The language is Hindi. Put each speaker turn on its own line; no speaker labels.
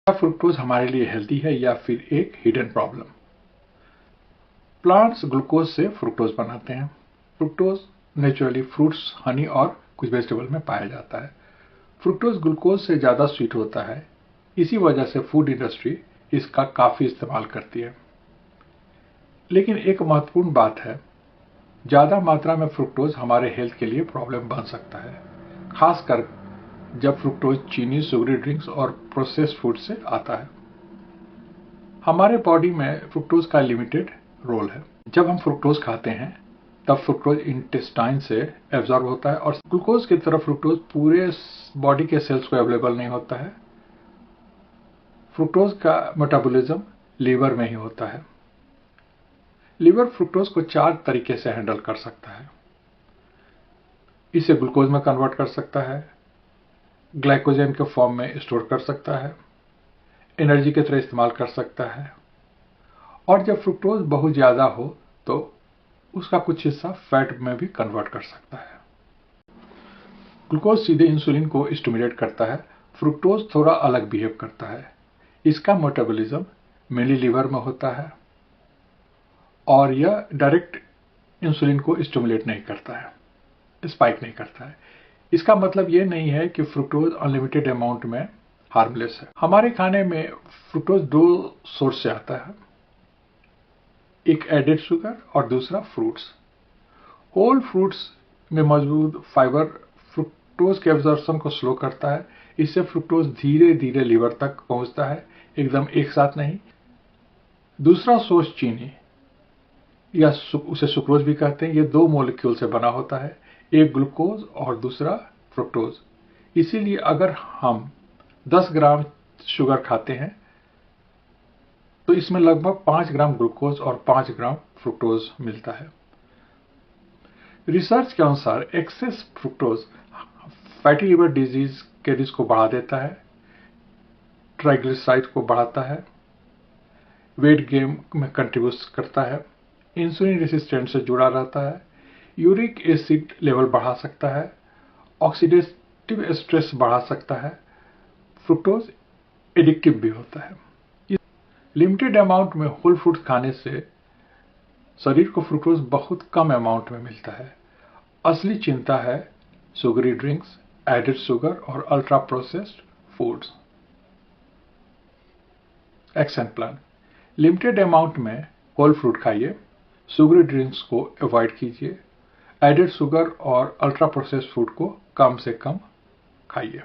क्या फ्रुक्टोज हमारे लिए हेल्दी है या फिर एक हिडन प्रॉब्लम? प्लांट्स ग्लूकोज से फ्रुक्टोज बनाते हैं। फ्रुक्टोज नेचुरली फ्रूट्स, हनी और कुछ वेजिटेबल में पाया जाता है। फ्रुक्टोज ग्लूकोज से ज्यादा स्वीट होता है, इसी वजह से फूड इंडस्ट्री इसका काफी इस्तेमाल करती है। लेकिन एक महत्वपूर्ण बात है, ज्यादा मात्रा में फ्रुक्टोज हमारे हेल्थ के लिए प्रॉब्लम बन सकता है, खासकर जब फ्रुक्टोज चीनी, शुगरी ड्रिंक्स और प्रोसेस्ड फूड से आता है। हमारे बॉडी में फ्रुक्टोज का लिमिटेड रोल है। जब हम फ्रुक्टोज खाते हैं तब फ्रुक्टोज इंटेस्टाइन से एब्जॉर्ब होता है और ग्लूकोज की तरह फ्रुक्टोज पूरे बॉडी के सेल्स को अवेलेबल नहीं होता है। फ्रुक्टोज का मेटाबॉलिज्म लीवर में ही होता है। लीवर फ्रुक्टोज को 4 तरीके से हैंडल कर सकता है। इसे ग्लूकोज में कन्वर्ट कर सकता है, ग्लाइकोजन के फॉर्म में स्टोर कर सकता है, एनर्जी की तरह इस्तेमाल कर सकता है, और जब फ्रुक्टोज बहुत ज्यादा हो तो उसका कुछ हिस्सा फैट में भी कन्वर्ट कर सकता है। ग्लूकोज सीधे इंसुलिन को स्टिमुलेट करता है, फ्रुक्टोज थोड़ा अलग बिहेव करता है। इसका मेटाबॉलिज्म मेनली लीवर में होता है और यह डायरेक्ट इंसुलिन को स्टिमुलेट नहीं करता है, स्पाइक नहीं करता है। इसका मतलब यह नहीं है कि फ्रुक्टोज अनलिमिटेड अमाउंट में हार्मलेस है। हमारे खाने में फ्रुक्टोज 2 सोर्स से आता है, एक एडेड शुगर और दूसरा फ्रूट्स। होल फ्रूट्स में मौजूद फाइबर फ्रुक्टोज के एब्जॉर्प्शन को स्लो करता है। इससे फ्रुक्टोज धीरे धीरे लीवर तक पहुंचता है, एकदम एक साथ नहीं। दूसरा सोर्स चीनी या उसे सुक्रोज भी कहते हैं। ये 2 मॉलिक्यूल से बना होता है, एक ग्लूकोज और दूसरा फ्रुक्टोज। इसीलिए अगर हम 10 ग्राम शुगर खाते हैं तो इसमें लगभग 5 ग्राम ग्लूकोज और 5 ग्राम फ्रुक्टोज मिलता है। रिसर्च के अनुसार excess fructose fatty liver disease के रिस्क को बढ़ा देता है, ट्राइग्लिसराइड को बढ़ाता है, वेट गेन में कंट्रीब्यूट करता है, इंसुलिन रेसिस्टेंट से जुड़ा रहता है, यूरिक एसिड लेवल बढ़ा सकता है, ऑक्सीडेटिव स्ट्रेस बढ़ा सकता है। फ्रुक्टोज एडिक्टिव भी होता है। लिमिटेड अमाउंट में होल फ्रूट खाने से शरीर को फ्रुक्टोज बहुत कम अमाउंट में मिलता है। असली चिंता है शुगरी ड्रिंक्स, एडेड शुगर और ultra processed foods. Action plan: limited amount में होल फ्रूट खाइए, शुगरी ड्रिंक्स को अवॉइड कीजिए, एडेड शुगर और अल्ट्रा प्रोसेस्ड फूड को कम से कम खाइए।